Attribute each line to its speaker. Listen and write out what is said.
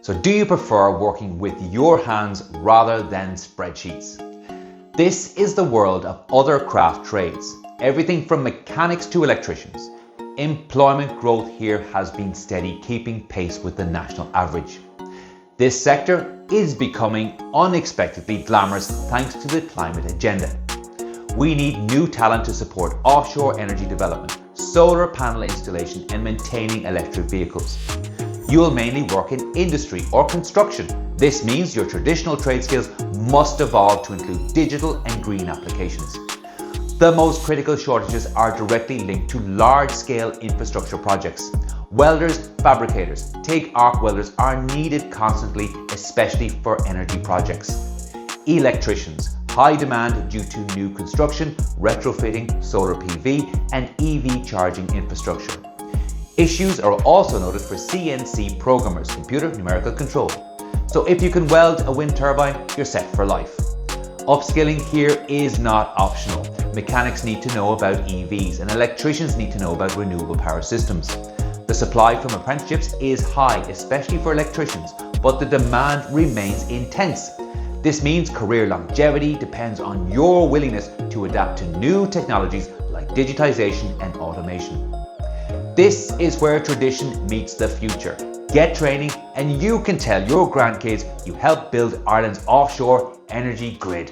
Speaker 1: So do you prefer working with your hands rather than spreadsheets? This is the world of other craft trades, everything from mechanics to electricians. Employment growth here has been steady, keeping pace with the national average. This sector is becoming unexpectedly glamorous thanks to the climate agenda. We need new talent to support offshore energy development, solar panel installation and maintaining electric vehicles. You'll mainly work in industry or construction. This means your traditional trade skills must evolve to include digital and green applications. The most critical shortages are directly linked to large-scale infrastructure projects. Welders, fabricators, TIG arc welders are needed constantly, especially for energy projects. Electricians, high demand due to new construction, retrofitting, solar PV and EV charging infrastructure. Issues are also noted for CNC programmers, computer numerical control. So if you can weld a wind turbine, you're set for life. Upskilling here is not optional. Mechanics need to know about EVs and electricians need to know about renewable power systems. The supply from apprenticeships is high, especially for electricians, but the demand remains intense. This means career longevity depends on your willingness to adapt to new technologies like digitization and automation. This is where tradition meets the future. Get training and you can tell your grandkids you helped build Ireland's offshore energy grid.